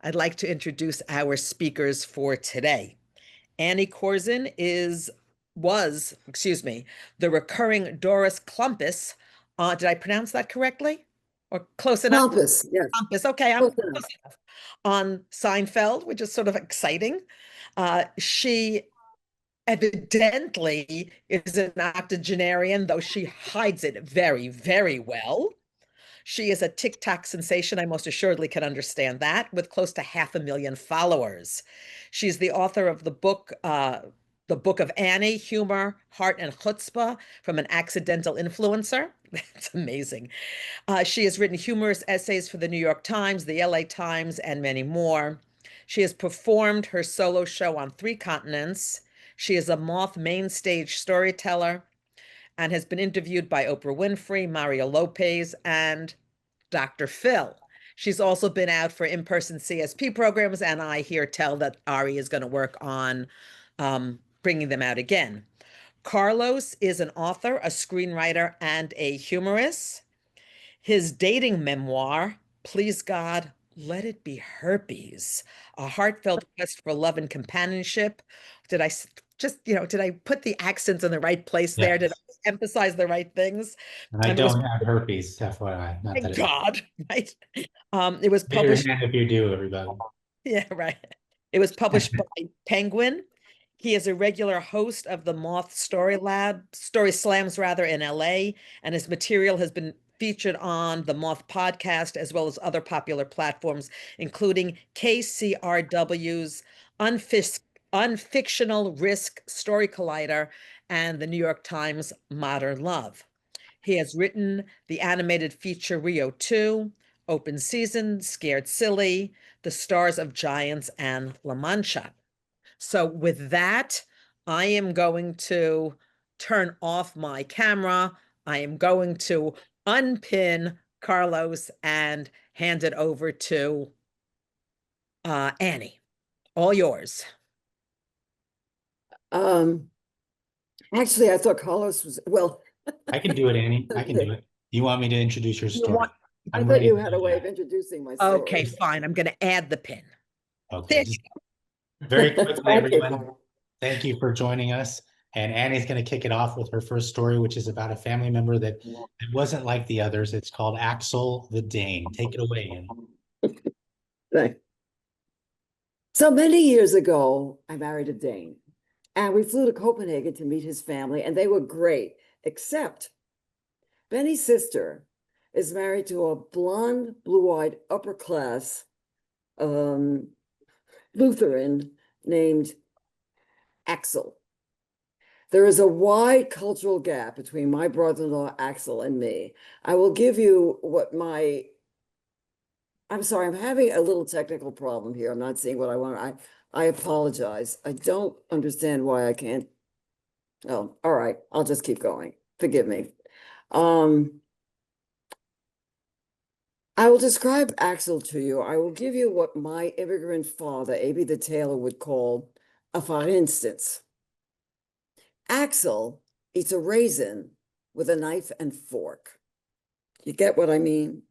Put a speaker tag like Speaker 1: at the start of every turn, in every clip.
Speaker 1: I'd like to introduce our speakers for today. Annie Korzen was, the recurring Doris Clumpus. Did I pronounce that correctly? Or close enough?
Speaker 2: Compass, yes.
Speaker 1: Clumpus, okay, I'm
Speaker 2: Close
Speaker 1: close
Speaker 2: enough.
Speaker 1: enough. On Seinfeld, which is sort of exciting. She evidently is an octogenarian, though she hides it very, very well. She is a TikTok sensation. I most assuredly can understand that, with close to 500,000 followers. She's the author of the Book of Annie, Humor, Heart, and Chutzpah from an Accidental Influencer. That's amazing. She has written humorous essays for the New York Times, the LA Times, and many more. She has performed her solo show on 3 continents. She is a Moth main stage storyteller and has been interviewed by Oprah Winfrey, Mario Lopez, and Dr. Phil. She's also been out for in-person CSP programs, and I hear tell that Ari is going to work on bringing them out again. Carlos is an author, a screenwriter, and a humorist. His dating memoir, Please God, Let It Be Herpes, a heartfelt quest for love and companionship. Did I did I put the accents in the right place there? Did
Speaker 3: Yes.
Speaker 1: I emphasize the right things?
Speaker 3: I
Speaker 1: And it was,
Speaker 3: don't have herpes, FYI. Not
Speaker 1: thank
Speaker 3: that
Speaker 1: God, right? It was
Speaker 3: Raise your
Speaker 1: published,
Speaker 3: hand if you do, everybody.
Speaker 1: yeah, right. It was published by Penguin. He is a regular host of the Moth Story Slams rather, in LA, and his material has been featured on the Moth podcast as well as other popular platforms, including KCRW's Unfictional Risk Story Collider and the New York Times Modern Love. He has written the animated feature Rio 2, Open Season, Scared Silly, The Stars of Giants, and La Mancha. So with that, I am going to turn off my camera. I am going to unpin Carlos and hand it over to Annie. All yours.
Speaker 2: Actually, I thought Carlos was, well,
Speaker 3: I can do it, Annie. I can do it. You want me to introduce your story?
Speaker 2: I
Speaker 3: I'm
Speaker 2: thought
Speaker 3: ready
Speaker 2: you
Speaker 3: to
Speaker 2: had
Speaker 3: do
Speaker 2: a way of
Speaker 3: that.
Speaker 2: introducing my story.
Speaker 1: Okay, fine. I'm going to add the pin.
Speaker 3: Okay.
Speaker 1: There
Speaker 3: Just very quickly,
Speaker 2: Thank you.
Speaker 3: everyone. Thank you for joining us. And Annie's going to kick it off with her first story, which is about a family member that it wasn't like the others. It's called Axel the Dane. Take it away, Annie.
Speaker 2: Thanks. So many years ago, I married a Dane, and we flew to Copenhagen to meet his family, and they were great, except Benny's sister is married to a blonde, blue-eyed, upper-class Lutheran named Axel. There is a wide cultural gap between my brother-in-law Axel and me. I will give you what I'm sorry, I'm having a little technical problem here. I'm not seeing what I want. I apologize. I don't understand why I can't. Oh, all right. I'll just keep going. Forgive me. I will describe Axel to you. I will give you what my immigrant father, A.B. the tailor, would call a for instance. Axel eats a raisin with a knife and fork. You get what I mean?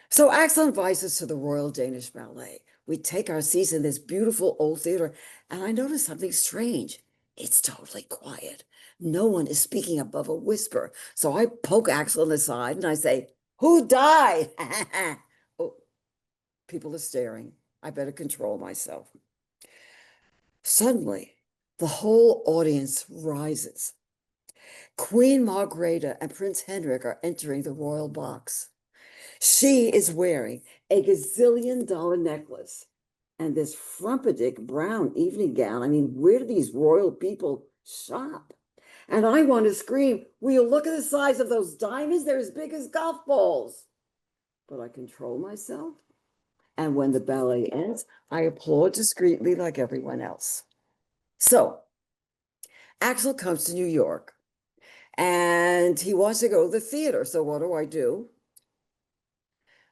Speaker 2: So Axel invites us to the Royal Danish Ballet. We take our seats in this beautiful old theater, and I notice something strange. It's totally quiet. No one is speaking above a whisper. So I poke Axel in the side and I say, "Who died?" Oh, people are staring. I better control myself. Suddenly, the whole audience rises. Queen Margrethe and Prince Henrik are entering the royal box. She is wearing a gazillion-dollar necklace and this frumpedick brown evening gown. I mean, where do these royal people shop? And I want to scream, will you look at the size of those diamonds? They're as big as golf balls. But I control myself. And when the ballet ends, I applaud discreetly like everyone else. So Axel comes to New York and he wants to go to the theater. So what do?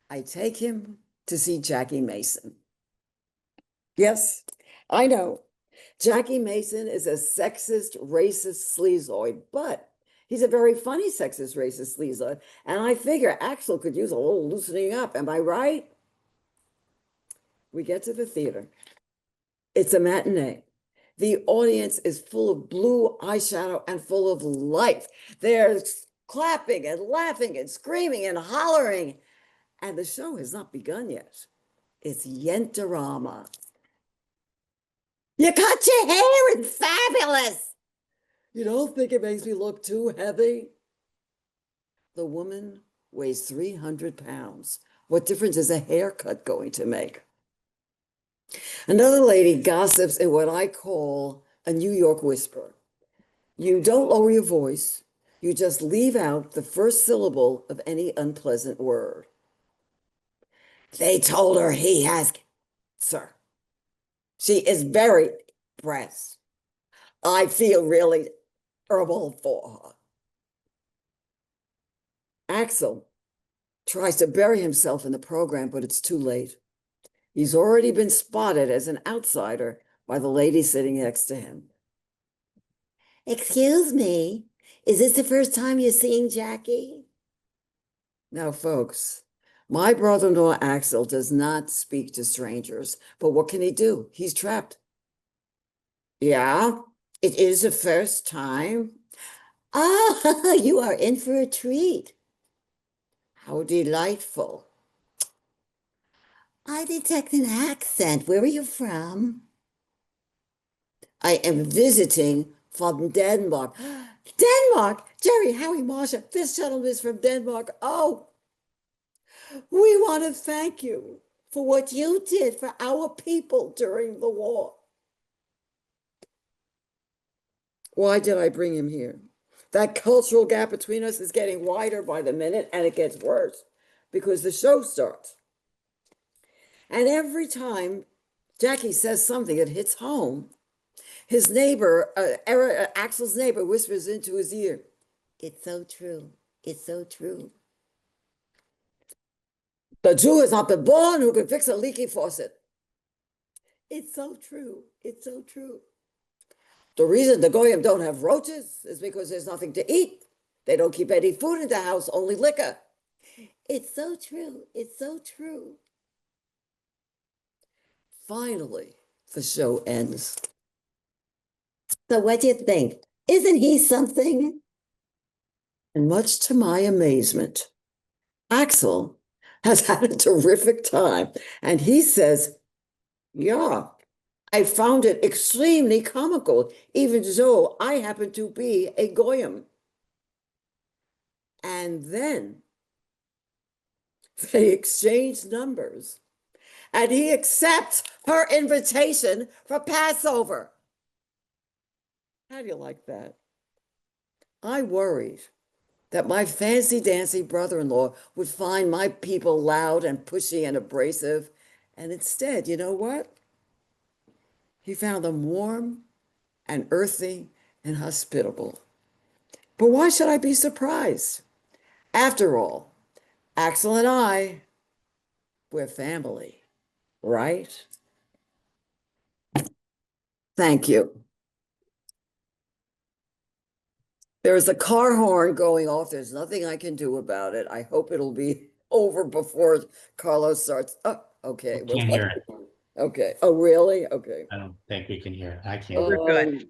Speaker 2: I take him to see Jackie Mason. Yes, I know. Jackie Mason is a sexist, racist sleazoid, but he's a very funny sexist, racist sleazoid. And I figure Axel could use a little loosening up. Am I right? We get to the theater. It's a matinee. The audience is full of blue eyeshadow and full of life. They're clapping and laughing and screaming and hollering. And the show has not begun yet. It's Yentorama. You cut your hair, it's fabulous. You don't think it makes me look too heavy? The woman weighs 300 pounds. What difference is a haircut going to make? Another lady gossips in what I call a New York whisper. You don't lower your voice. You just leave out the first syllable of any unpleasant word. They told her he has cancer. She is very depressed. I feel really terrible for her. Axel tries to bury himself in the program, but it's too late. He's already been spotted as an outsider by the lady sitting next to him. Excuse me, is this the first time you're seeing Jackie? Now, folks, my brother-in-law Axel does not speak to strangers, but what can he do? He's trapped. Yeah, it is the first time. Ah, you are in for a treat. How delightful. I detect an accent. Where are you from? I am visiting from Denmark. Denmark! Jerry, Howie, Marcia, this gentleman is from Denmark. Oh, we want to thank you for what you did for our people during the war. Why did I bring him here? That cultural gap between us is getting wider by the minute, and it gets worse because the show starts. And every time Jackie says something that hits home, his neighbor, Axel's neighbor, whispers into his ear, "It's so true. It's so true. The Jew has not been born who can fix a leaky faucet. It's so true. It's so true. The reason the Goyim don't have roaches is because there's nothing to eat. They don't keep any food in the house, only liquor. It's so true. It's so true." Finally, the show ends. So what do you think? Isn't he something? And much to my amazement, Axel has had a terrific time. And he says, yeah, I found it extremely comical, even though I happen to be a Goyim. And then they exchange numbers. And he accepts her invitation for Passover. How do you like that? I worried that my fancy-dancy brother-in-law would find my people loud and pushy and abrasive. And instead, you know what? He found them warm and earthy and hospitable. But why should I be surprised? After all, Axel and I, we're family, right? Thank you. There's a car horn going off. There's nothing I can do about it. I hope it'll be over before Carlos starts. Oh, okay.
Speaker 3: I can't hear it.
Speaker 2: Okay. Oh, really? Okay.
Speaker 3: I don't think we can hear it. I can't.
Speaker 1: We're good.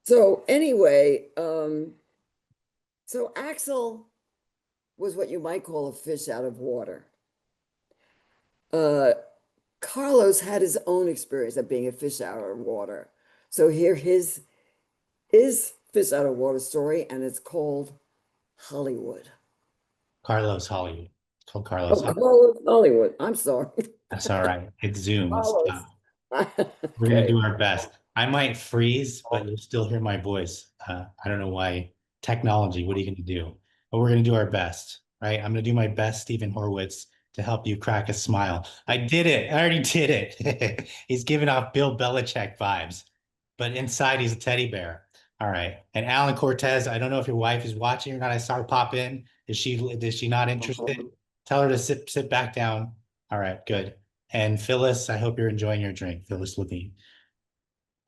Speaker 2: So anyway, so Axel was what you might call a fish out of water. Carlos had his own experience of being a fish out of water. So here his fish out of water story, and it's called Hollywood.
Speaker 3: Carlos Hollywood. It's called Carlos.
Speaker 2: Oh, Carlos Hollywood. I'm sorry.
Speaker 3: That's all right. It's Zoom.
Speaker 2: Carlos.
Speaker 3: We're gonna do our best. I might freeze, but you'll still hear my voice. I don't know why. Technology, what are you gonna do? But we're gonna do our best, right? I'm gonna do my best, Stephen Horwitz, to help you crack a smile. I did it. I already did it. He's giving off Bill Belichick vibes, but inside he's a teddy bear. All right. And Alan Cortez, I don't know if your wife is watching or not. I saw her pop in. Is she not interested? Tell her to sit back down. All right, good. And Phyllis, I hope you're enjoying your drink. Phyllis Levine.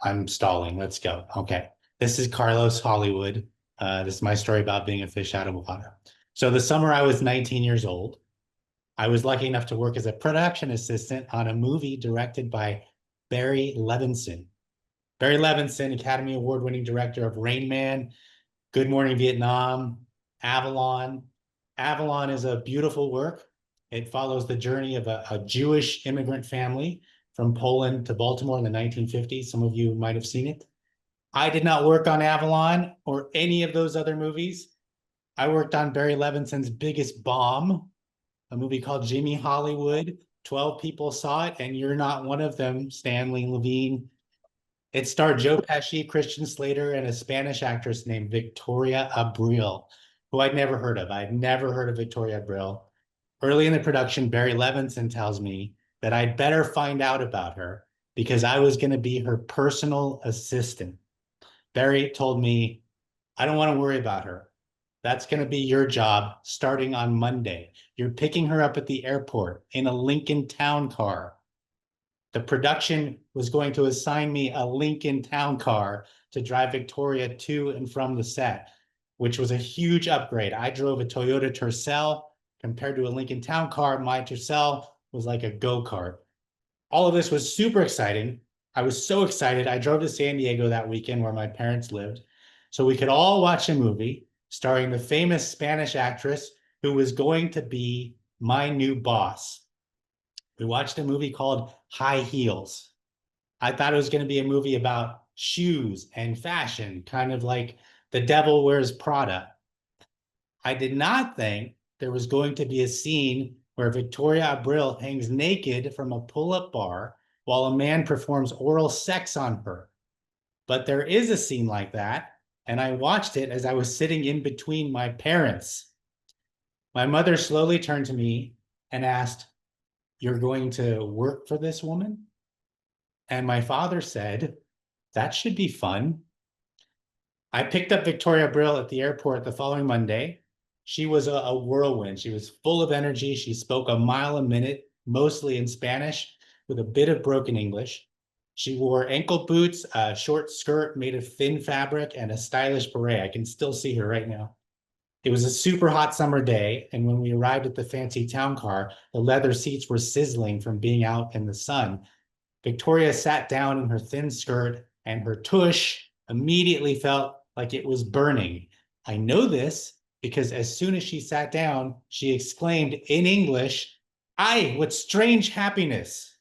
Speaker 3: I'm stalling. Let's go. Okay. This is Carlos Hollywood. This is my story about being a fish out of water. So the summer I was 19 years old, I was lucky enough to work as a production assistant on a movie directed by Barry Levinson. Barry Levinson, Academy Award-winning director of Rain Man, Good Morning Vietnam, Avalon. Avalon is a beautiful work. It follows the journey of a Jewish immigrant family from Poland to Baltimore in the 1950s. Some of you might have seen it. I did not work on Avalon or any of those other movies. I worked on Barry Levinson's biggest bomb, a movie called Jimmy Hollywood. 12 people saw it, and you're not one of them, Stanley Levine. It starred Joe Pesci, Christian Slater, and a Spanish actress named Victoria Abril, who I'd never heard of. I'd never heard of Victoria Abril. Early in the production, Barry Levinson tells me that I'd better find out about her because I was going to be her personal assistant. Barry told me, I don't want to worry about her. That's going to be your job starting on Monday. You're picking her up at the airport in a Lincoln Town car. The production was going to assign me a Lincoln Town car to drive Victoria to and from the set, which was a huge upgrade. I drove a Toyota Tercel. Compared to a Lincoln Town car, my Tercel was like a go-kart. All of this was super exciting. I was so excited. I drove to San Diego that weekend where my parents lived, so we could all watch a movie starring the famous Spanish actress who was going to be my new boss. We watched a movie called High Heels. I thought it was going to be a movie about shoes and fashion, kind of like The Devil Wears Prada. I did not think there was going to be a scene where Victoria Abril hangs naked from a pull-up bar while a man performs oral sex on her. But there is a scene like that, and I watched it as I was sitting in between my parents. My mother slowly turned to me and asked, "You're going to work for this woman?" And my father said, "That should be fun." I picked up Victoria Abril at the airport the following Monday. She was a whirlwind. She was full of energy. She spoke a mile a minute, mostly in Spanish, with a bit of broken English. She wore ankle boots, a short skirt made of thin fabric, and a stylish beret. I can still see her right now. It was a super hot summer day, and when we arrived at the fancy town car, the leather seats were sizzling from being out in the sun. Victoria sat down in her thin skirt, and her tush immediately felt like it was burning. I know this because as soon as she sat down, she exclaimed in English, "Ay, what strange happiness."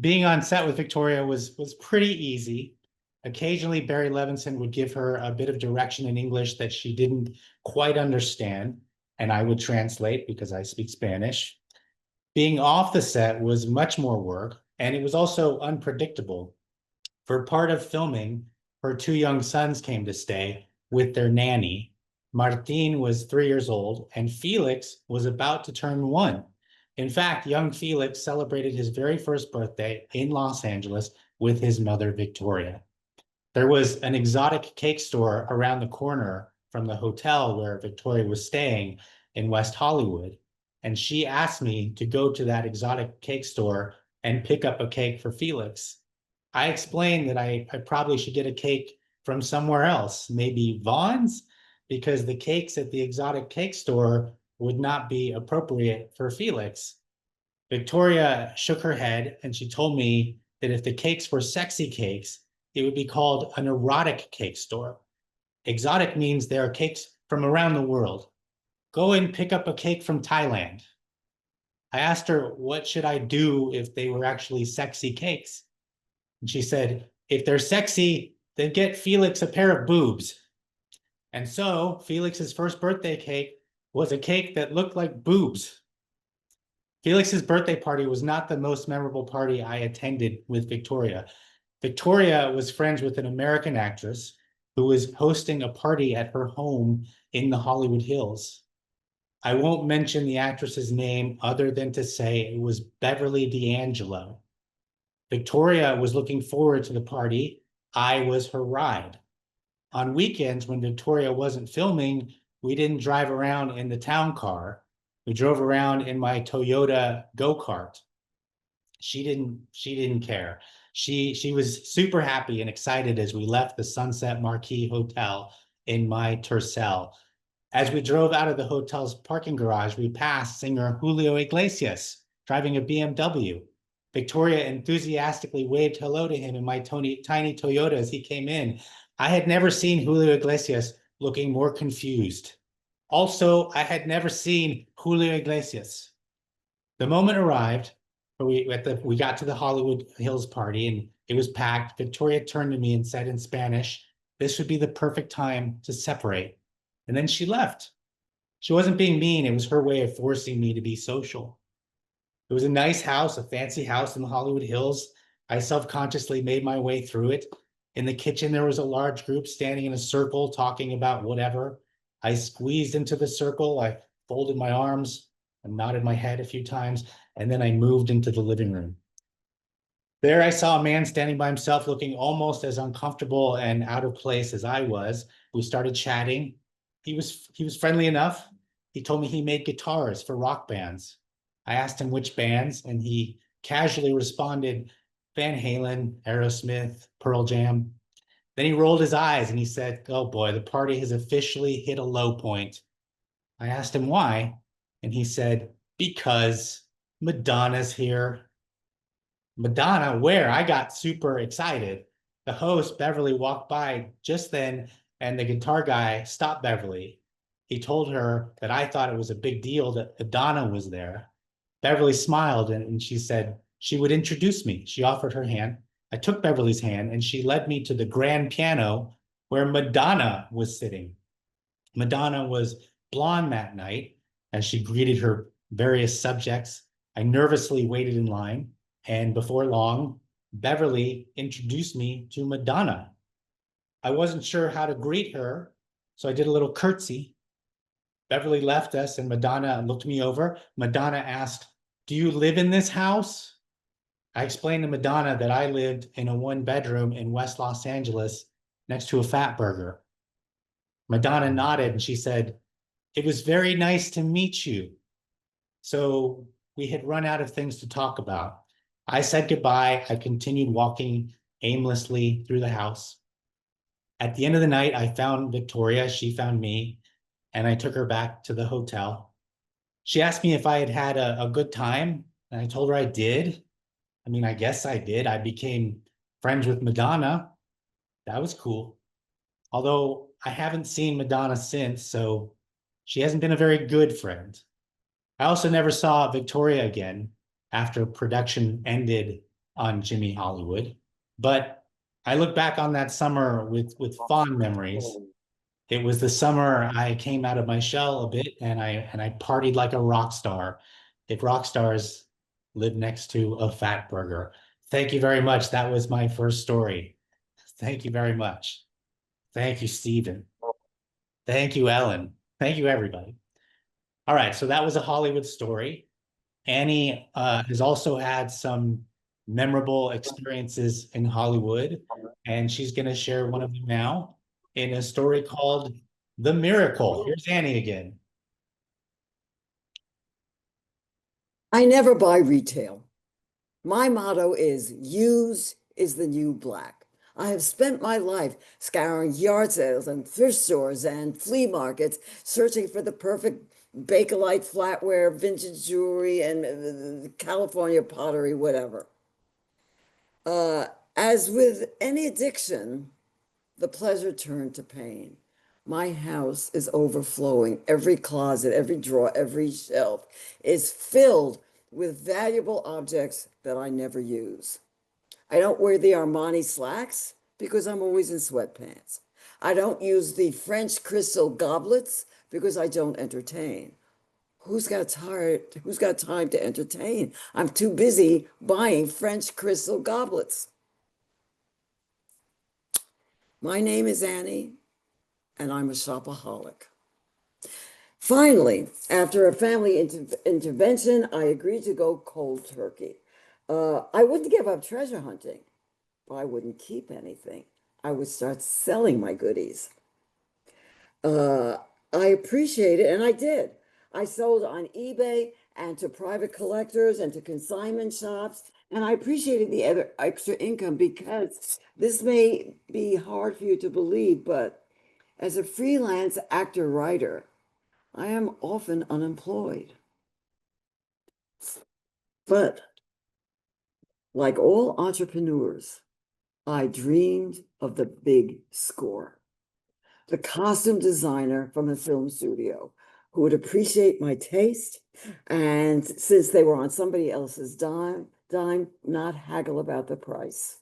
Speaker 3: Being on set with Victoria was pretty easy. Occasionally, Barry Levinson would give her a bit of direction in English that she didn't quite understand, and I would translate because I speak Spanish. Being off the set was much more work, and it was also unpredictable. For part of filming, her two young sons came to stay with their nanny. Martin was 3 years old, and Felix was about to turn 1. In fact, young Felix celebrated his very first birthday in Los Angeles with his mother, Victoria. There was an exotic cake store around the corner from the hotel where Victoria was staying in West Hollywood, and she asked me to go to that exotic cake store and pick up a cake for Felix. I explained that I probably should get a cake from somewhere else, maybe Vaughn's, because the cakes at the exotic cake store would not be appropriate for Felix. Victoria shook her head and she told me that if the cakes were sexy cakes, it would be called an erotic cake store. Exotic means there are cakes from around the world. Go and pick up a cake from Thailand. I asked her, what should I do if they were actually sexy cakes? And she said, if they're sexy, then get Felix a pair of boobs. And so Felix's first birthday cake was a cake that looked like boobs. Felix's birthday party was not the most memorable party I attended with Victoria. Victoria was friends with an American actress who was hosting a party at her home in the Hollywood Hills. I won't mention the actress's name other than to say it was Beverly D'Angelo. Victoria was looking forward to the party. I was her ride. On weekends, when Victoria wasn't filming, we didn't drive around in the town car. We drove around in my Toyota go-kart. She didn't care. She was super happy and excited as we left the Sunset Marquis Hotel in my Tercel. As we drove out of the hotel's parking garage, we passed singer Julio Iglesias driving a BMW. Victoria enthusiastically waved hello to him in my tiny Toyota as he came in. I had never seen Julio Iglesias looking more confused. Also, I had never seen Julio Iglesias. The moment arrived, we got to the Hollywood Hills party and it was packed. Victoria turned to me and said in Spanish, "This would be the perfect time to separate." And then she left. She wasn't being mean. It was her way of forcing me to be social. It was a nice house, a fancy house in the Hollywood Hills. I self-consciously made my way through it. In the kitchen, there was a large group standing in a circle talking about whatever. I squeezed into the circle. I folded my arms and nodded my head a few times, and then I moved into the living room. There I saw a man standing by himself, looking almost as uncomfortable and out of place as I was. We started chatting. He was friendly enough. He told me he made guitars for rock bands. I asked him which bands, and he casually responded, Van Halen, Aerosmith, Pearl Jam. Then he rolled his eyes and he said, "Oh boy, the party has officially hit a low point." I asked him why, and he said, "Because Madonna's here." Madonna, where? I got super excited. The host, Beverly, walked by just then, and the guitar guy stopped Beverly. He told her that I thought it was a big deal that Madonna was there. Beverly smiled and she said she would introduce me. She offered her hand. I took Beverly's hand and she led me to the grand piano where Madonna was sitting. Madonna was blonde that night as she greeted her various subjects. I nervously waited in line, and before long, Beverly introduced me to Madonna. I wasn't sure how to greet her, so I did a little curtsy. Beverly left us and Madonna looked me over. Madonna asked, "Do you live in this house?" I explained to Madonna that I lived in a one-bedroom in West Los Angeles next to a Fat Burger. Madonna nodded and she said, "It was very nice to meet you." So we had run out of things to talk about. I said goodbye. I continued walking aimlessly through the house. At the end of the night, I found Victoria. She found me, and I took her back to the hotel. She asked me if I had had a good time, and I told her I did. I mean, I guess I did. I became friends with Madonna. That was cool. Although I haven't seen Madonna since, so she hasn't been a very good friend. I also never saw Victoria again after production ended on Jimmy Hollywood. But I look back on that summer with fond memories. It was the summer I came out of my shell a bit and I partied like a rock star. If rock stars live next to a fat burger. Thank you very much. That was my first story. Thank you very much. Thank you, Stephen. Thank you, Ellen. Thank you, everybody. All right, so that was a Hollywood story. Annie has also had some memorable experiences in Hollywood, and she's going to share one of them now in a story called The Miracle. Here's Annie again.
Speaker 2: I never buy retail. My motto is use is the new black. I have spent my life scouring yard sales and thrift stores and flea markets, searching for the perfect Bakelite flatware, vintage jewelry, and California pottery, whatever. As with any addiction, the pleasure turned to pain. My house is overflowing. Every closet, every drawer, every shelf is filled with valuable objects that I never use. I don't wear the Armani slacks because I'm always in sweatpants. I don't use the French crystal goblets because I don't entertain. Who's got time to entertain? I'm too busy buying French crystal goblets. My name is Annie, and I'm a shopaholic. Finally, after a family intervention, I agreed to go cold turkey. I wouldn't give up treasure hunting, but I wouldn't keep anything. I would start selling my goodies. I appreciate it, and I did. I sold on eBay and to private collectors and to consignment shops, and I appreciated the extra income because this may be hard for you to believe, but as a freelance actor-writer, I am often unemployed. But like all entrepreneurs, I dreamed of the big score. The costume designer from a film studio who would appreciate my taste, and since they were on somebody else's dime, not haggle about the price.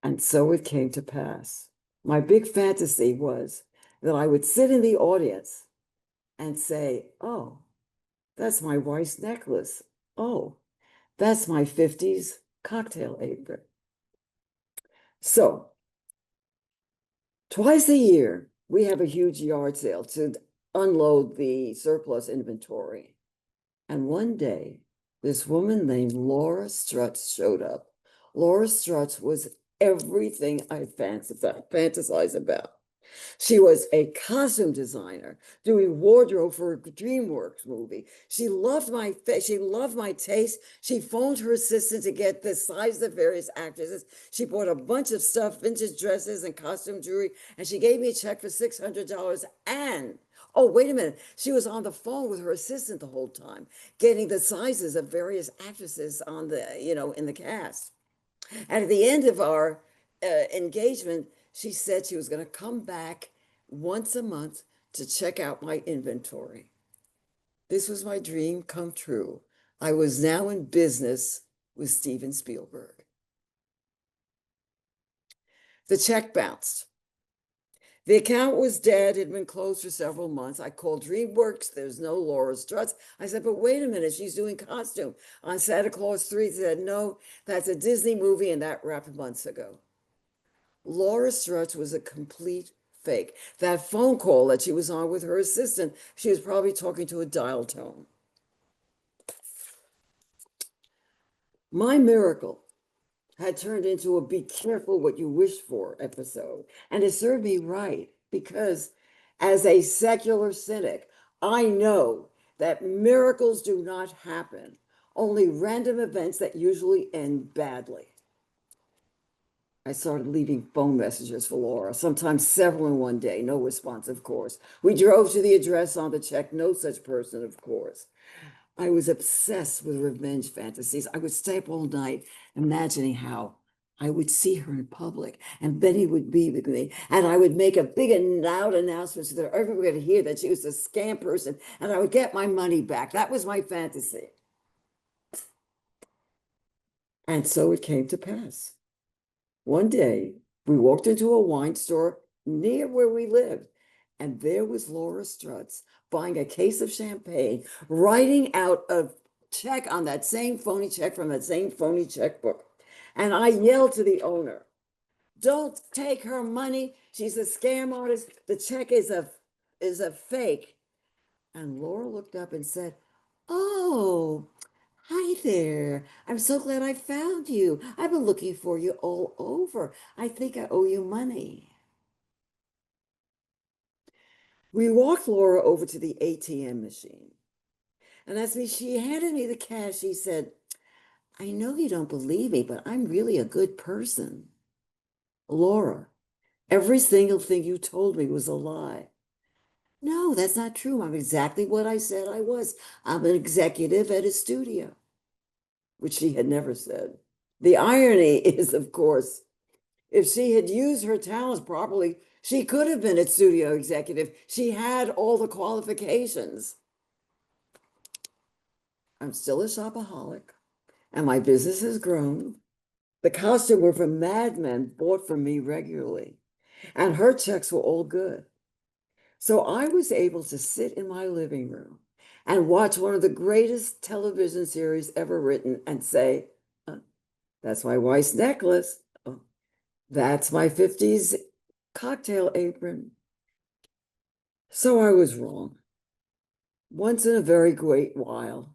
Speaker 2: And so it came to pass. My big fantasy was that I would sit in the audience and say, oh, that's my wife's necklace. Oh, that's my 50s cocktail apron. So twice a year, we have a huge yard sale to unload the surplus inventory. And one day, this woman named Laura Strutz showed up. Laura Strutz was everything I fantasize about. She was a costume designer doing wardrobe for a DreamWorks movie. She loved my taste. She phoned her assistant to get the size of various actresses. She bought a bunch of stuff, vintage dresses and costume jewelry, and she gave me a check for $600. And oh, wait a minute, she was on the phone with her assistant the whole time, getting the sizes of various actresses on the, in the cast. And at the end of our engagement, she said she was going to come back once a month to check out my inventory. This was my dream come true. I was now in business with Steven Spielberg. The check bounced. The account was dead, had been closed for several months. I called DreamWorks, there's no Laura Strutz. I said, but wait a minute, she's doing costume on Santa Claus 3. They said, no, that's a Disney movie and that wrapped months ago. Laura Strutz was a complete fake. That phone call that she was on with her assistant, she was probably talking to a dial tone. My miracle had turned into a be careful what you wish for episode. And it served me right because as a secular cynic, I know that miracles do not happen, only random events that usually end badly. I started leaving phone messages for Laura, sometimes several in one day, no response, of course. We drove to the address on the check, no such person, of course. I was obsessed with revenge fantasies. I would stay up all night imagining how I would see her in public and Betty would be with me. And I would make a big and loud announcement so that everybody would hear that she was a scam person and I would get my money back. That was my fantasy. And so it came to pass. One day, we walked into a wine store near where we lived, and there was Laura Strutz buying a case of champagne, writing out a check on that same phony check from that same phony checkbook. And I yelled to the owner, don't take her money. She's a scam artist. The check is a fake. And Laura looked up and said, oh, hi there. I'm so glad I found you. I've been looking for you all over. I think I owe you money. We walked Laura over to the ATM machine. And as she handed me the cash, she said, I know you don't believe me, but I'm really a good person. Laura, every single thing you told me was a lie. No, that's not true. I'm exactly what I said I was. I'm an executive at a studio, which she had never said. The irony is, of course, if she had used her talents properly, she could have been a studio executive. She had all the qualifications. I'm still a shopaholic, and my business has grown. The costumer from Mad Men bought from me regularly, and her checks were all good. So I was able to sit in my living room and watch one of the greatest television series ever written and say, that's my wife's necklace. Oh, that's my 50s cocktail apron. So I was wrong. Once in a very great while,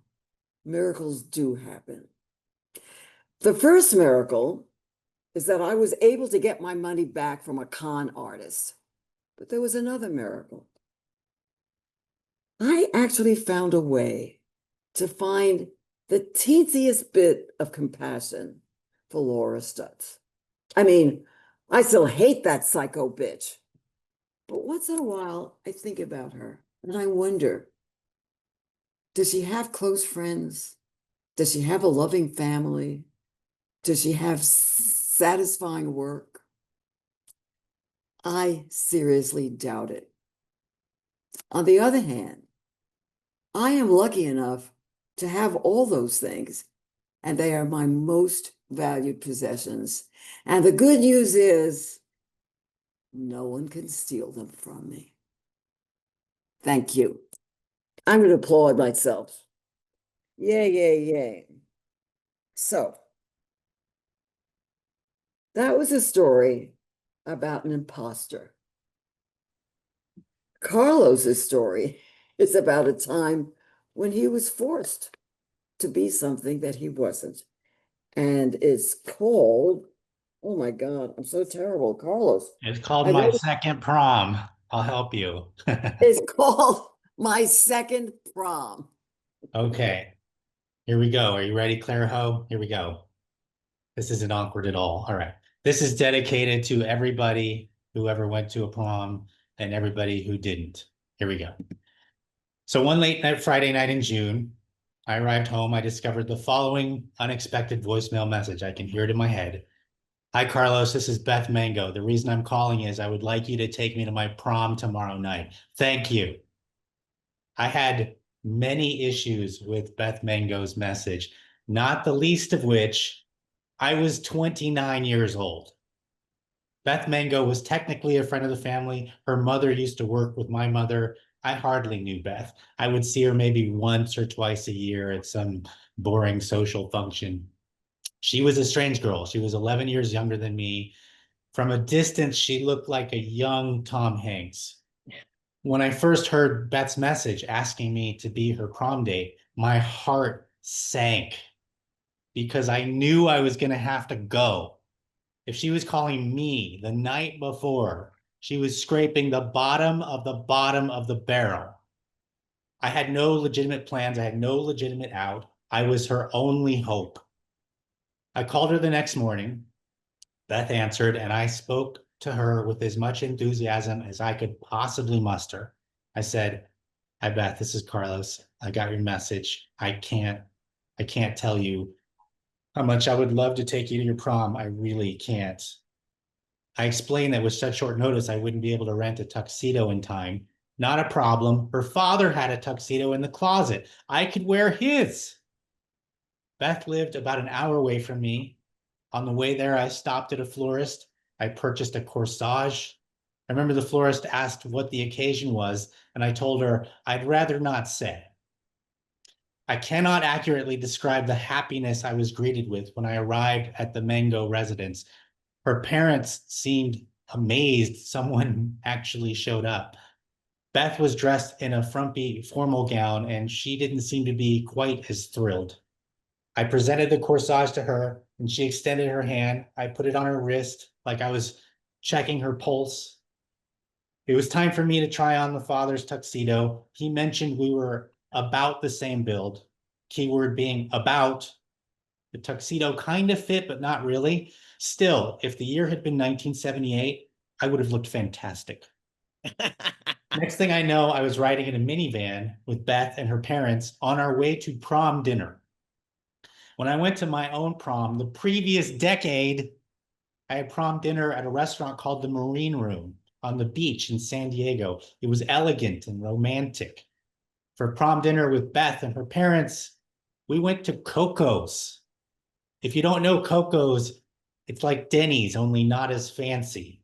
Speaker 2: miracles do happen. The first miracle is that I was able to get my money back from a con artist. But there was another miracle. I actually found a way to find the teensiest bit of compassion for Laura Strutz. I mean, I still hate that psycho bitch. But once in a while, I think about her And I wonder, does she have close friends? Does she have a loving family? Does she have satisfying work? I seriously doubt it. On the other hand, I am lucky enough to have all those things, and they are my most valued possessions. And the good news is, no one can steal them from me. Thank you. I'm going to applaud myself. Yay, yay, yay. So, that was a story about an imposter. Carlos's story is about a time when he was forced to be something that he wasn't. And it's called, oh my God, I'm so terrible. Carlos.
Speaker 3: It's called
Speaker 2: I
Speaker 3: My
Speaker 2: wrote
Speaker 3: Second Prom. I'll help you.
Speaker 2: it's called My Second Prom.
Speaker 3: Okay, here we go. Are you ready, Claire Ho? Here we go. This isn't awkward at all. All right. This is dedicated to everybody who ever went to a prom and everybody who didn't. Here we go. So one late night Friday night in June, I arrived home. I discovered the following unexpected voicemail message. I can hear it in my head. Hi, Carlos. This is Beth Mango. The reason I'm calling is I would like you to take me to my prom tomorrow night. Thank you. I had many issues with Beth Mango's message, not the least of which I was 29 years old. Beth Mango was technically a friend of the family. Her mother used to work with my mother. I hardly knew Beth. I would see her maybe once or twice a year at some boring social function. She was a strange girl. She was 11 years younger than me. From a distance, she looked like a young Tom Hanks. When I first heard Beth's message asking me to be her prom date, my heart sank because I knew I was going to have to go. If she was calling me the night before, she was scraping the bottom of the bottom of the barrel. I had no legitimate plans. I had no legitimate out. I was her only hope. I called her the next morning. Beth answered, and I spoke to her with as much enthusiasm as I could possibly muster. I said, "Hi, Beth, this is Carlos. I got your message. I can't tell you how much I would love to take you to your prom. I really can't." I explained that with such short notice, I wouldn't be able to rent a tuxedo in time. Not a problem. Her father had a tuxedo in the closet. I could wear his. Beth lived about an hour away from me. On the way there, I stopped at a florist. I purchased a corsage. I remember the florist asked what the occasion was, and I told her I'd rather not say. I cannot accurately describe the happiness I was greeted with when I arrived at the Mango residence. Her parents seemed amazed someone actually showed up. Beth was dressed in a frumpy formal gown, and she didn't seem to be quite as thrilled. I presented the corsage to her, and she extended her hand. I put it on her wrist like I was checking her pulse. It was time for me to try on the father's tuxedo. He mentioned we were about the same build, keyword being about. The tuxedo kind of fit, but not really. Still, if the year had been 1978, I would have looked fantastic. Next thing I know, I was riding in a minivan with Beth and her parents on our way to prom dinner. When I went to my own prom the previous decade, I had prom dinner at a restaurant called the Marine Room on the beach in San Diego. It was elegant and romantic. For prom dinner with Beth and her parents, we went to Coco's. If you don't know Coco's, it's like Denny's, only not as fancy.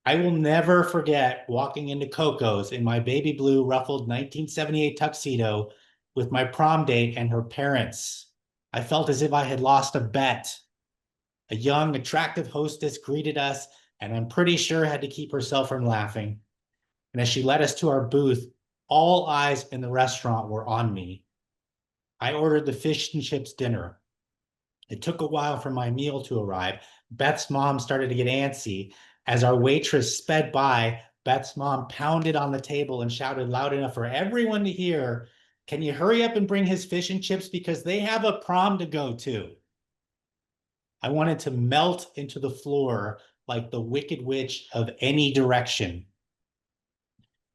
Speaker 3: I will never forget walking into Coco's in my baby blue ruffled 1978 tuxedo with my prom date and her parents. I felt as if I had lost a bet. A young, attractive hostess greeted us, and I'm pretty sure had to keep herself from laughing. And as she led us to our booth, all eyes in the restaurant were on me. I ordered the fish and chips dinner. It took a while for my meal to arrive. Beth's mom started to get antsy. As our waitress sped by, Beth's mom pounded on the table and shouted loud enough for everyone to hear, "Can you hurry up and bring his fish and chips because they have a prom to go to?" I wanted to melt into the floor like the Wicked Witch of any direction.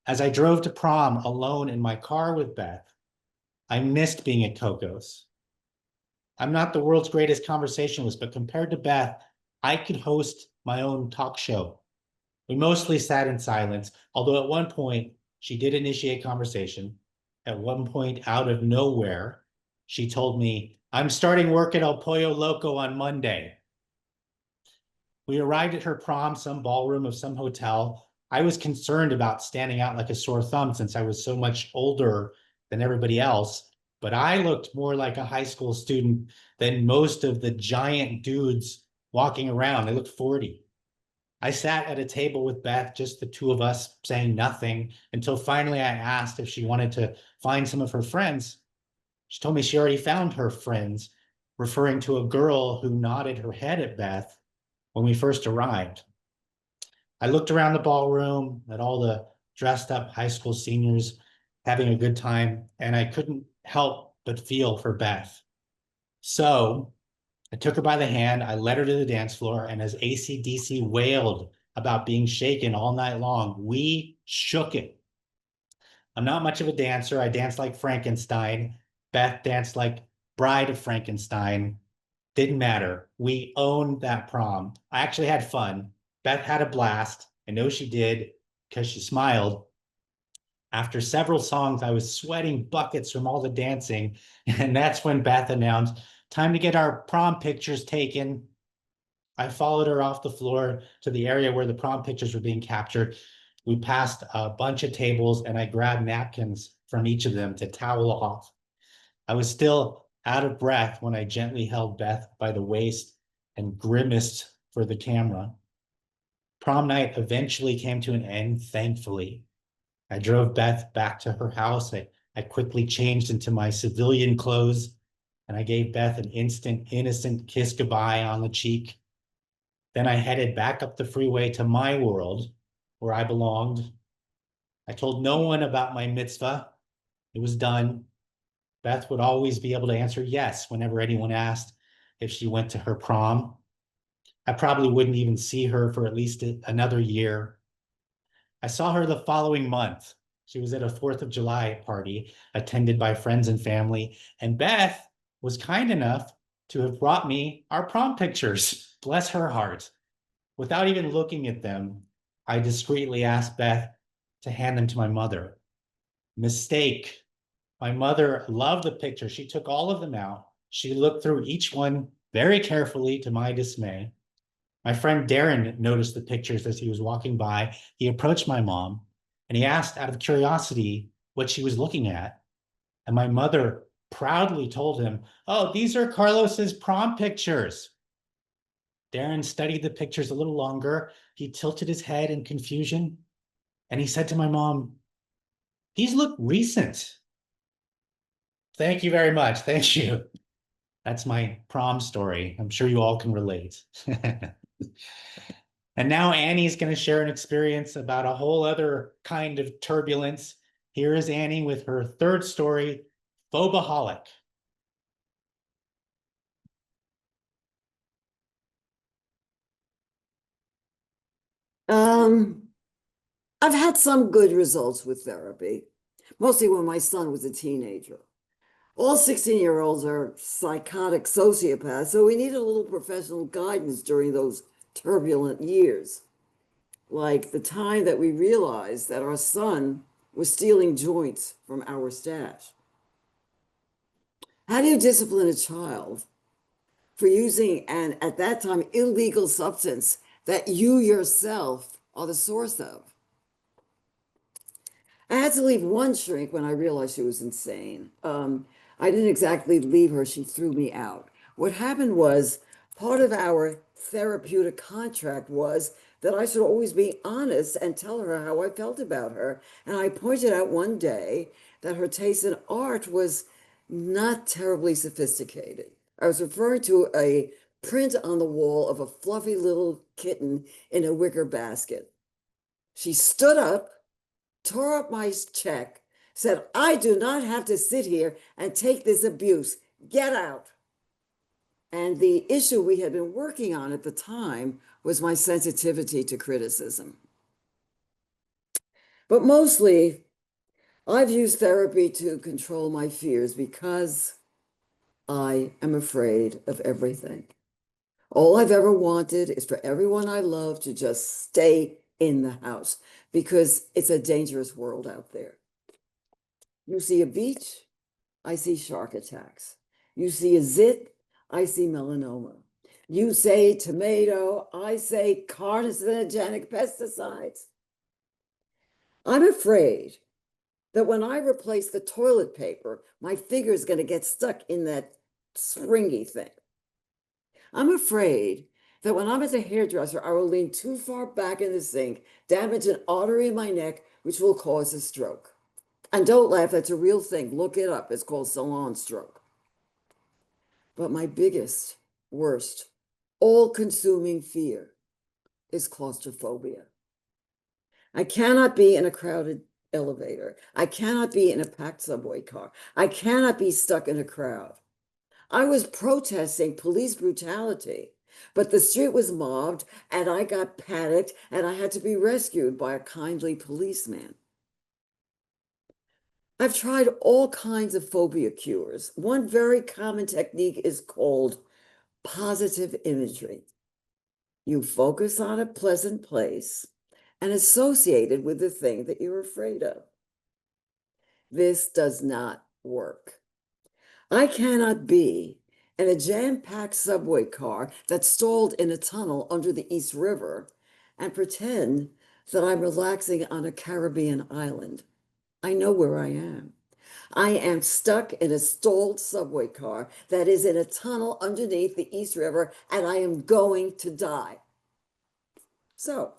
Speaker 3: As I drove to prom alone in my car with Beth, I missed being at Coco's. I'm not the world's greatest conversationalist, but compared to Beth, I could host my own talk show. We mostly sat in silence, although at one point she did initiate conversation. At one point, out of nowhere, she told me, "I'm starting work at El Pollo Loco on Monday." We arrived at her prom, some ballroom of some hotel. I was concerned about standing out like a sore thumb since I was so much older than everybody else, but I looked more like a high school student than most of the giant dudes walking around. They looked 40. I sat at a table with Beth, just the two of us, saying nothing, until finally I asked if she wanted to find some of her friends. She told me she already found her friends, referring to a girl who nodded her head at Beth when we first arrived. I looked around the ballroom at all the dressed up high school seniors having a good time, and I couldn't help but feel for Beth. So I took her by the hand, I led her to the dance floor, and as AC/DC wailed about being shaken all night long, we shook it. I'm not much of a dancer. I dance like Frankenstein. Beth danced like Bride of Frankenstein. Didn't matter. We owned that prom. I actually had fun. Beth had a blast. I know she did because she smiled. After several songs, I was sweating buckets from all the dancing. And that's when Beth announced, "Time to get our prom pictures taken." I followed her off the floor to the area where the prom pictures were being captured. We passed a bunch of tables and I grabbed napkins from each of them to towel off. I was still out of breath when I gently held Beth by the waist and grimaced for the camera. Prom night eventually came to an end, thankfully. I drove Beth back to her house. I quickly changed into my civilian clothes and I gave Beth an instant, innocent kiss goodbye on the cheek. Then I headed back up the freeway to my world where I belonged. I told no one about my mitzvah. It was done. Beth would always be able to answer yes whenever anyone asked if she went to her prom. I probably wouldn't even see her for at least another year. I saw her the following month. She was at a 4th of July party attended by friends and family, and Beth was kind enough to have brought me our prom pictures. Bless her heart. Without even looking at them, I discreetly asked Beth to hand them to my mother. Mistake. My mother loved the picture. She took all of them out. She looked through each one very carefully, to my dismay. My friend Darren noticed the pictures as he was walking by. He approached my mom and he asked out of curiosity what she was looking at. And my mother proudly told him, "Oh, these are Carlos's prom pictures." Darren studied the pictures a little longer. He tilted his head in confusion and he said to my mom, "These look recent." Thank you very much. Thank you. That's my prom story. I'm sure you all can relate. And now Annie's going to share an experience about a whole other kind of turbulence. Here is Annie with her third story, Phobaholic.
Speaker 2: I've had some good results with therapy, mostly when my son was a teenager. All 16-year-olds are psychotic sociopaths, so we need a little professional guidance during those turbulent years. Like the time that we realized that our son was stealing joints from our stash. How do you discipline a child for using an, at that time, illegal substance that you yourself are the source of? I had to leave one shrink when I realized she was insane. I didn't exactly leave her, she threw me out. What happened was part of our therapeutic contract was that I should always be honest and tell her how I felt about her. And I pointed out one day that her taste in art was not terribly sophisticated. I was referring to a print on the wall of a fluffy little kitten in a wicker basket. She stood up, tore up my check, said, "I do not have to sit here and take this abuse. Get out." And the issue we had been working on at the time was my sensitivity to criticism. But mostly, I've used therapy to control my fears because I am afraid of everything. All I've ever wanted is for everyone I love to just stay in the house because it's a dangerous world out there. You see a beach, I see shark attacks. You see a zit, I see melanoma. You say tomato, I say carcinogenic pesticides. I'm afraid that when I replace the toilet paper, my finger is going to get stuck in that springy thing. I'm afraid that when I'm at the hairdresser, I will lean too far back in the sink, damage an artery in my neck, which will cause a stroke. And don't laugh, that's a real thing. Look it up. It's called salon stroke. But my biggest, worst, all-consuming fear is claustrophobia. I cannot be in a crowded elevator. I cannot be in a packed subway car. I cannot be stuck in a crowd. I was protesting police brutality, but the street was mobbed and I got panicked and I had to be rescued by a kindly policeman. I've tried all kinds of phobia cures. One very common technique is called positive imagery. You focus on a pleasant place and associate it with the thing that you're afraid of. This does not work. I cannot be in a jam-packed subway car that's stalled in a tunnel under the East River and pretend that I'm relaxing on a Caribbean island. I know where I am. I am stuck in a stalled subway car that is in a tunnel underneath the East River, and I am going to die. So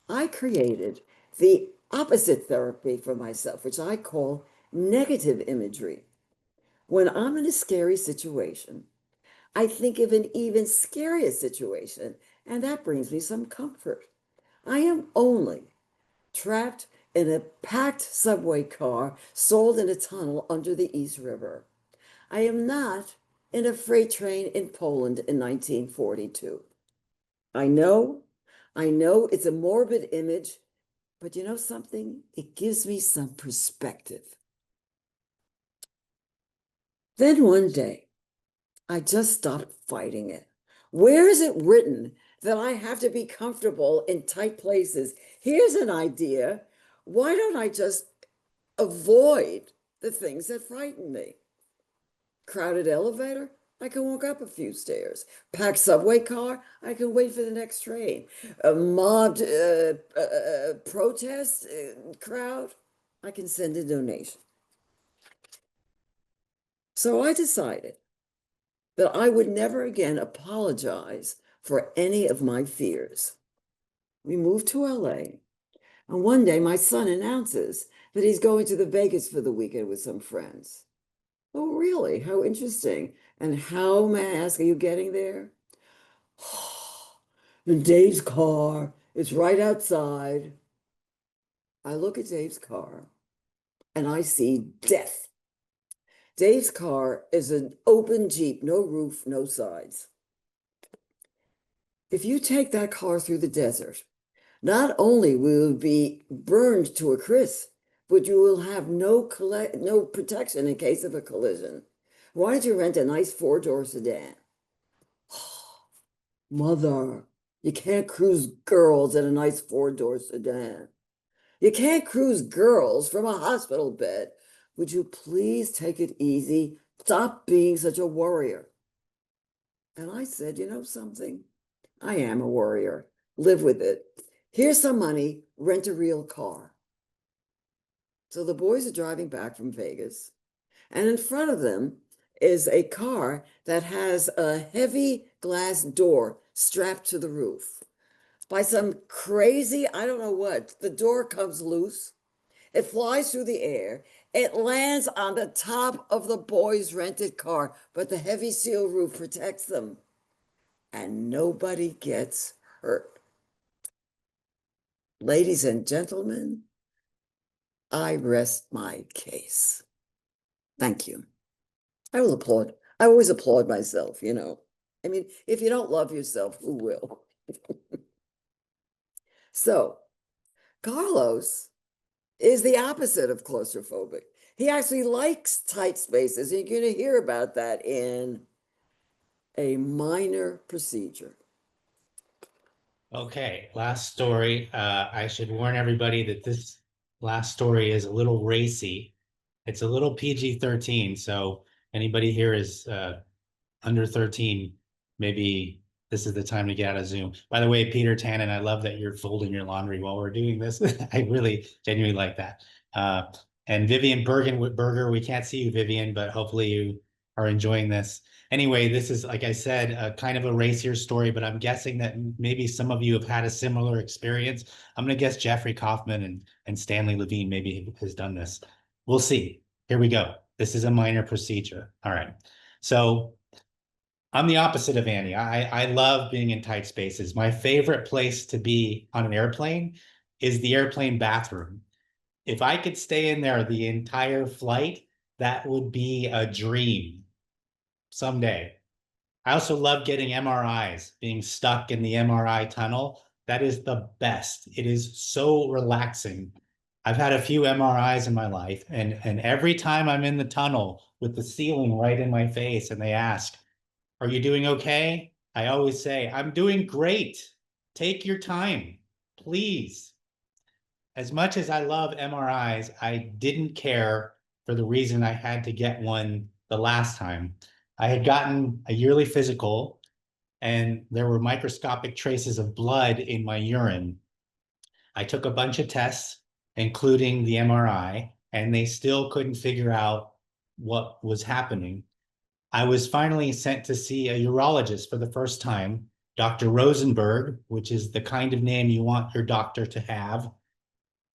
Speaker 2: I created the opposite therapy for myself, which I call negative imagery. When I'm in a scary situation, I think of an even scarier situation, and that brings me some comfort. I am only trapped in a packed subway car sold in a tunnel under the East River. I am not in a freight train in Poland in 1942. I know it's a morbid image, but you know something? It gives me some perspective. Then one day, I just stopped fighting it. Where is it written that I have to be comfortable in tight places? Here's an idea. Why don't I just avoid the things that frighten me? Crowded elevator, I can walk up a few stairs. Packed subway car, I can wait for the next train. A mobbed protest crowd, I can send a donation. So I decided that I would never again apologize for any of my fears. We moved to LA, and one day my son announces that he's going to the Vegas for the weekend with some friends. Oh, really? How interesting. And how, may I ask, are you getting there? In Dave's car. It's right outside. I look at Dave's car and I see death. Dave's car is an open Jeep, no roof, no sides. If you take that car through the desert, not only will it be burned to a crisp, but you will have no protection in case of a collision. Why don't you rent a nice four-door sedan? Mother, you can't cruise girls in a nice four-door sedan. You can't cruise girls from a hospital bed. Would you please take it easy? Stop being such a worrier. And I said, you know something? I am a worrier. Live with it. Here's some money, rent a real car. So the boys are driving back from Vegas, and in front of them is a car that has a heavy glass door strapped to the roof. By some crazy, I don't know what, the door comes loose. It flies through the air. It lands on the top of the boys' rented car, but the heavy steel roof protects them. And nobody gets hurt. Ladies and gentlemen, I rest my case. Thank you. I will applaud. I always applaud myself, you know. I mean, if you don't love yourself, who will? So Carlos is the opposite of claustrophobic. He actually likes tight spaces. You're going to hear about that in a minor procedure.
Speaker 3: Okay, last story. I should warn everybody that this last story is a little racy. It's a little PG-13, so anybody here is under 13, maybe this is the time to get out of Zoom. By the way, Peter Tannen, I love that you're folding your laundry while we're doing this. I really genuinely like that. And Vivian Berger, we can't see you, Vivian, but hopefully you are enjoying this. Anyway, this is, like I said, a kind of a racier story, but I'm guessing that maybe some of you have had a similar experience. I'm going to guess Jeffrey Kaufman and Stanley Levine maybe has done this. We'll see. Here we go. This is a minor procedure. All right. So I'm the opposite of Annie. I love being in tight spaces. My favorite place to be on an airplane is the airplane bathroom. If I could stay in there the entire flight, that would be a dream someday. I also love getting MRIs, being stuck in the MRI tunnel. That is the best. It is so relaxing. I've had a few MRIs in my life, and every time I'm in the tunnel with the ceiling right in my face and they ask, "Are you doing okay?" I always say, "I'm doing great. Take your time, please." As much as I love MRIs, I didn't care for the reason I had to get one the last time. I had gotten a yearly physical and there were microscopic traces of blood in my urine. I took a bunch of tests, including the MRI, and they still couldn't figure out what was happening. I was finally sent to see a urologist for the first time, Dr. Rosenberg, which is the kind of name you want your doctor to have.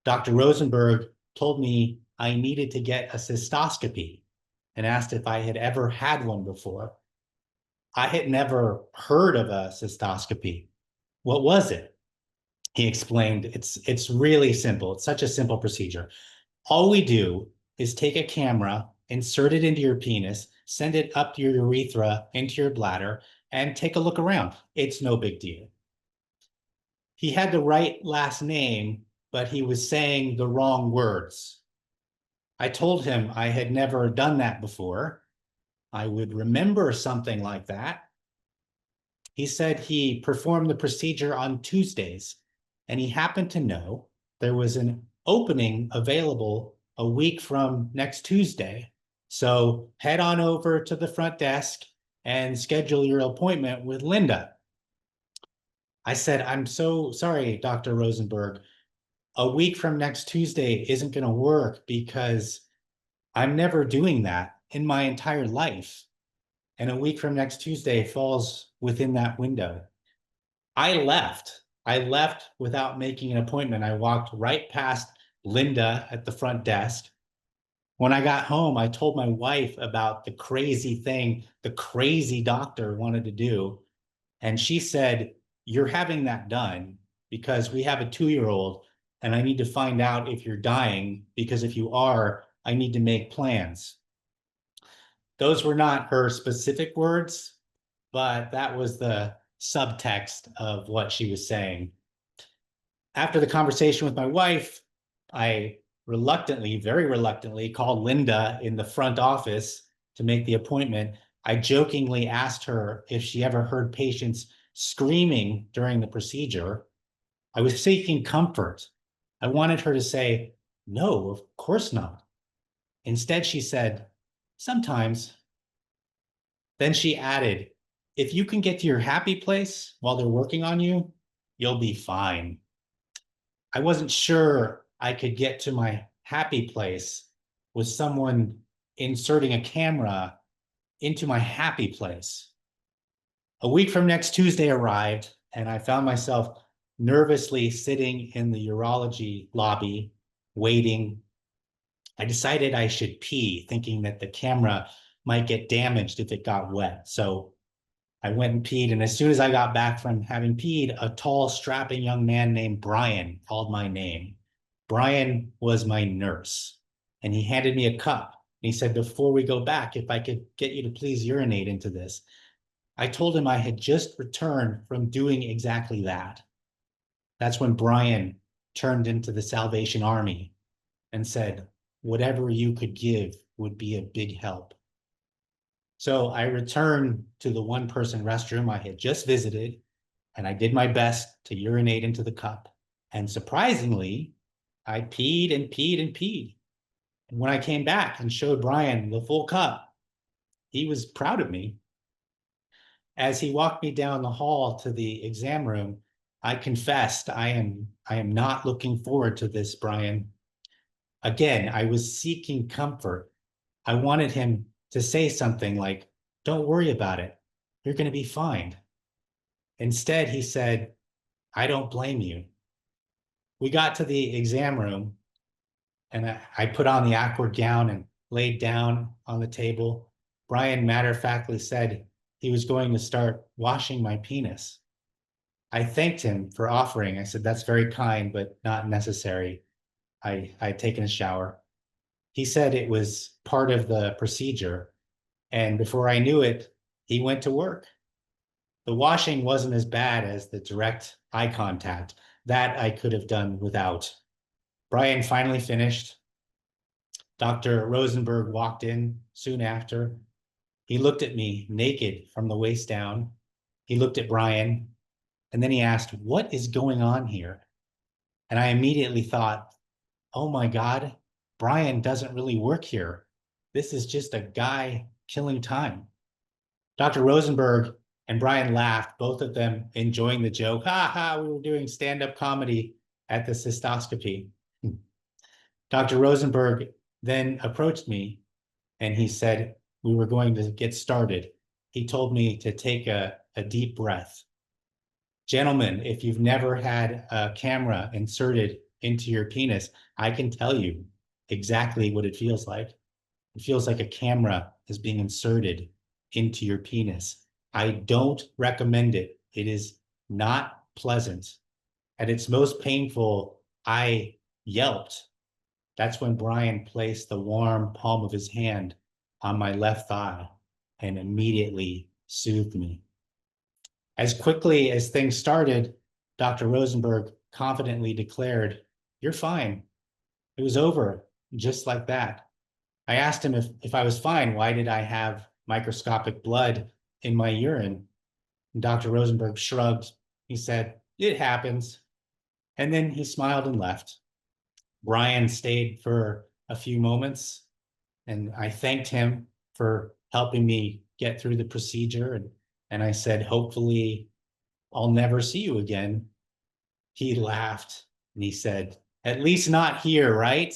Speaker 3: Dr. Rosenberg told me I needed to get a cystoscopy and asked if I had ever had one before. I had never heard of a cystoscopy. What was it? He explained, it's really simple. It's such a simple procedure. All we do is take a camera, insert it into your penis, send it up to your urethra, into your bladder, and take a look around. It's no big deal. He had the right last name, but he was saying the wrong words. I told him I had never done that before. I would remember something like that. He said he performed the procedure on Tuesdays, and he happened to know there was an opening available a week from next Tuesday. So head on over to the front desk and schedule your appointment with Linda. I said, "I'm so sorry, Dr. Rosenberg. A week from next Tuesday isn't going to work because I'm never doing that in my entire life. And a week from next Tuesday falls within that window." I left. I left without making an appointment. I walked right past Linda at the front desk. When I got home, I told my wife about the crazy thing the crazy doctor wanted to do. And she said, "You're having that done because we have a 2-year-old and I need to find out if you're dying, because if you are, I need to make plans." Those were not her specific words, but that was the subtext of what she was saying. After the conversation with my wife, I reluctantly, very reluctantly, called Linda in the front office to make the appointment. I jokingly asked her if she ever heard patients screaming during the procedure. I was seeking comfort. I wanted her to say, "No, of course not." Instead, she said, "Sometimes." Then she added, "If you can get to your happy place while they're working on you, you'll be fine." I wasn't sure I could get to my happy place with someone inserting a camera into my happy place. A week from next Tuesday arrived, and I found myself nervously sitting in the urology lobby, waiting. I decided I should pee, thinking that the camera might get damaged if it got wet. So I went and peed, and as soon as I got back from having peed, a tall, strapping young man named Brian called my name. Brian was my nurse, and he handed me a cup. And he said, "Before we go back, if I could get you to please urinate into this." I told him I had just returned from doing exactly that. That's when Brian turned into the Salvation Army and said, whatever you could give would be a big help. So I returned to the one-person restroom I had just visited, and I did my best to urinate into the cup. And surprisingly, I peed and peed and peed. And when I came back and showed Brian the full cup, he was proud of me. As he walked me down the hall to the exam room, I confessed, I am not looking forward to this, Brian. Again, I was seeking comfort. I wanted him to say something like, don't worry about it. You're going to be fine. Instead, he said, I don't blame you. We got to the exam room, and I put on the awkward gown and laid down on the table. Brian matter-of-factly said he was going to start washing my penis. I thanked him for offering. I said, that's very kind, but not necessary. I'd taken a shower. He said it was part of the procedure. And before I knew it, he went to work. The washing wasn't as bad as the direct eye contact. That I could have done without. Brian finally finished. Dr. Rosenberg walked in soon after. He looked at me naked from the waist down. He looked at Brian, and then he asked, what is going on here? And I immediately thought, oh my God, Brian doesn't really work here. This is just a guy killing time. Dr. Rosenberg and Brian laughed, both of them enjoying the joke. Ha ha, we were doing stand-up comedy at the cystoscopy. Dr. Rosenberg then approached me and he said, we were going to get started. He told me to take a deep breath. Gentlemen, if you've never had a camera inserted into your penis, I can tell you exactly what it feels like. It feels like a camera is being inserted into your penis. I don't recommend it. It is not pleasant. At its most painful, I yelped. That's when Brian placed the warm palm of his hand on my left thigh and immediately soothed me. As quickly as things started, Dr. Rosenberg confidently declared, you're fine. It was over, just like that. I asked him if I was fine, why did I have microscopic blood in my urine? And Dr. Rosenberg shrugged. He said, it happens. And then he smiled and left. Brian stayed for a few moments, and I thanked him for helping me get through the procedure. And I said, hopefully I'll never see you again. He laughed and he said, at least not here, right?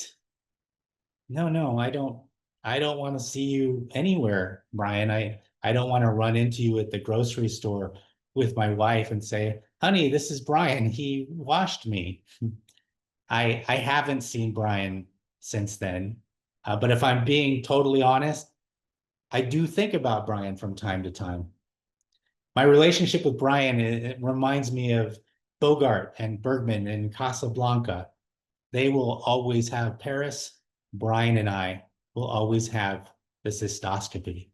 Speaker 3: No, I don't want to see you anywhere, Brian. I don't want to run into you at the grocery store with my wife and say, honey, this is Brian. He washed me. I haven't seen Brian since then. But if I'm being totally honest, I do think about Brian from time to time. My relationship with Brian, it reminds me of Bogart and Bergman in Casablanca. They will always have Paris. Brian and I will always have the cystoscopy.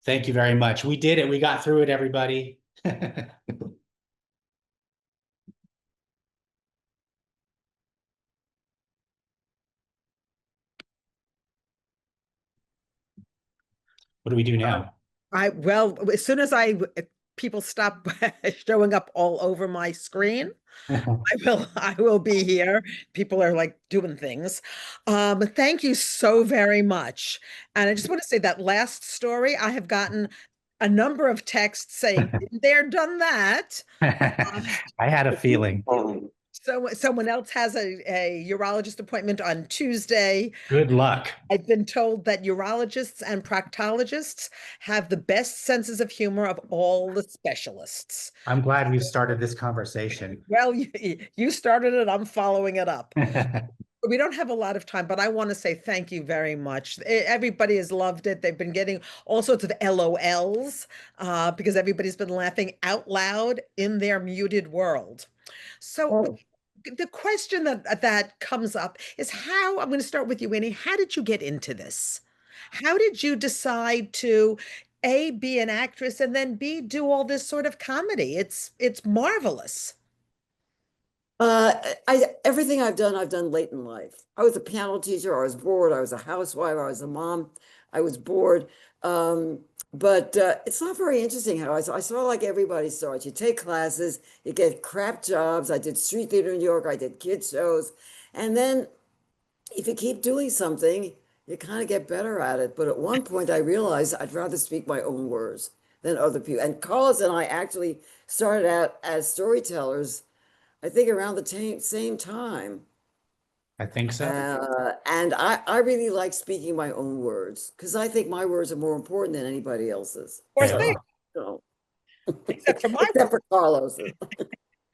Speaker 3: Thank you very much. We did it. We got through it, everybody. What do we do now?
Speaker 1: Well, as soon as people stop showing up all over my screen, I will be here. People are like doing things. Thank you so very much. And I just want to say that last story, I have gotten a number of texts saying, been there, done that.
Speaker 3: I had a feeling.
Speaker 1: So someone else has a urologist appointment on Tuesday.
Speaker 3: Good luck.
Speaker 1: I've been told that urologists and proctologists have the best senses of humor of all the specialists.
Speaker 3: I'm glad we've started this conversation.
Speaker 1: Well, you started it, I'm following it up. We don't have a lot of time, but I want to say thank you very much. Everybody has loved it. They've been getting all sorts of LOLs because everybody's been laughing out loud in their muted world. So the question that comes up is how, I'm going to start with you, Annie. How did you get into this? How did you decide to A, be an actress, and then B, do all this sort of comedy? It's marvelous.
Speaker 2: Everything I've done late in life. I was a piano teacher, I was bored, I was a housewife, I was a mom, I was bored. But it's not very interesting how I saw like everybody starts. You take classes, you get crap jobs. I did street theater in New York, I did kids shows. And then if you keep doing something, you kind of get better at it. But at one point I realized I'd rather speak my own words than other people. And Carlos and I actually started out as storytellers, I think around the same time.
Speaker 3: I think so.
Speaker 2: And I really like speaking my own words because I think my words are more important than anybody else's.
Speaker 1: Of course
Speaker 3: Fair.
Speaker 1: they,
Speaker 2: So,
Speaker 1: except for my
Speaker 2: except for Carlos's.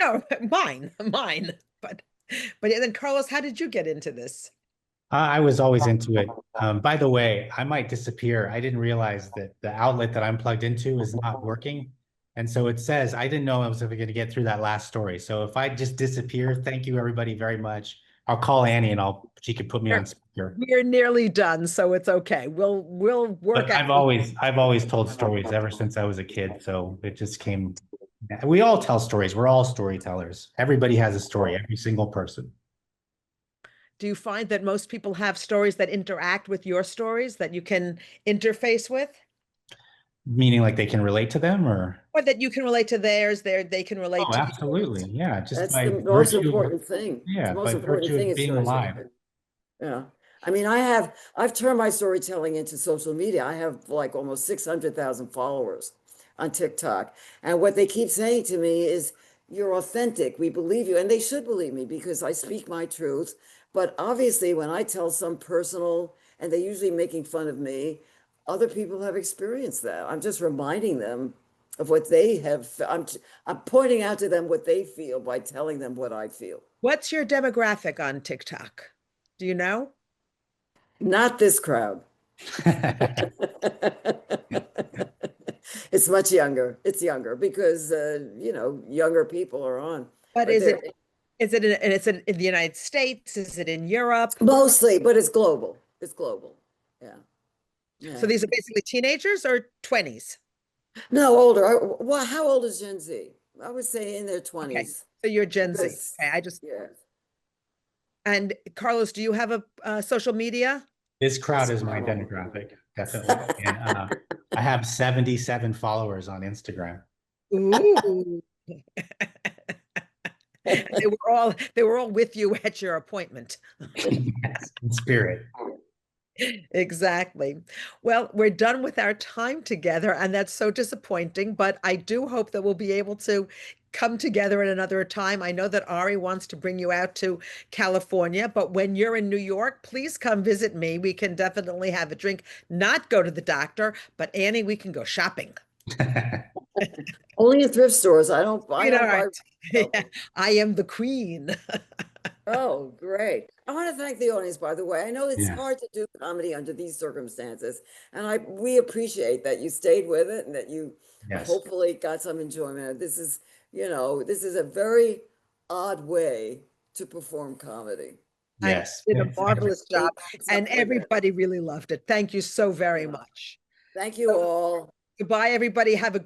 Speaker 1: no, mine. But then Carlos, how did you get into this?
Speaker 3: I was always into it. By the way, I might disappear. I didn't realize that the outlet that I'm plugged into is not working. And so it says, I didn't know I was ever going to get through that last story. So if I just disappear, thank you everybody very much. I'll call Annie and she could put me on speaker.
Speaker 1: We're nearly done, so it's okay. We'll work
Speaker 3: But
Speaker 1: out.
Speaker 3: I've always told stories ever since I was a kid. So it just came. We all tell stories. We're all storytellers. Everybody has a story, every single person.
Speaker 1: Do you find that most people have stories that interact with your stories that you can interface with?
Speaker 3: Meaning like they can relate to them or?
Speaker 1: Or that you can relate to theirs, they can relate
Speaker 3: Oh,
Speaker 1: to
Speaker 3: absolutely.
Speaker 1: yours?
Speaker 3: Yeah. Just
Speaker 2: That's
Speaker 3: by
Speaker 2: the most
Speaker 3: virtue,
Speaker 2: important thing.
Speaker 3: yeah,
Speaker 2: The most
Speaker 3: by
Speaker 2: important
Speaker 3: virtue
Speaker 2: thing
Speaker 3: of
Speaker 2: is
Speaker 3: being alive.
Speaker 2: storytelling. Yeah. I mean, I've turned my storytelling into social media. I have like almost 600,000 followers on TikTok. And what they keep saying to me is, you're authentic. We believe you. And they should believe me because I speak my truth. But obviously, when I tell some personal, and they're usually making fun of me, other people have experienced that. I'm just reminding them of what they have. I'm pointing out to them what they feel by telling them what I feel.
Speaker 1: What's your demographic on TikTok? Do you know?
Speaker 2: Not this crowd. It's much younger. It's younger because younger people are on.
Speaker 1: But
Speaker 2: But
Speaker 1: is it in the United States? Is it in Europe?
Speaker 2: mostly, but it's global. It's global. Yeah.
Speaker 1: So
Speaker 2: Yeah.
Speaker 1: these are basically teenagers or 20s?
Speaker 2: No, older. Well, how old is Gen Z? I would say in their
Speaker 1: Okay.
Speaker 2: 20s.
Speaker 1: So you're Gen Z.
Speaker 2: Because,
Speaker 1: Okay.
Speaker 2: yeah.
Speaker 1: And Carlos, do you have a social media?
Speaker 3: This crowd is my demographic, definitely. And I have 77 followers on Instagram.
Speaker 1: Ooh. They were all with you at your appointment.
Speaker 3: Yes, in spirit.
Speaker 1: Exactly. Well, we're done with our time together, and that's so disappointing, but I do hope that we'll be able to come together at another time. I know that Ari wants to bring you out to California, but when you're in New York, please come visit me. We can definitely have a drink, not go to the doctor, but Annie, we can go shopping.
Speaker 2: Only in thrift stores. I don't
Speaker 1: All
Speaker 2: buy.
Speaker 1: right. Yeah, I am the queen.
Speaker 2: Oh, great. I want to thank the audience, by the way. I know it's
Speaker 3: Yeah.
Speaker 2: hard to do comedy under these circumstances, and we appreciate that you stayed with it and that you
Speaker 3: Yes.
Speaker 2: hopefully got some enjoyment. This is a very odd way to perform comedy.
Speaker 3: Yes.
Speaker 1: I did a marvelous job, and
Speaker 2: Exactly.
Speaker 1: everybody really loved it. Thank you so very much.
Speaker 2: Thank you all.
Speaker 1: Goodbye, everybody. Have a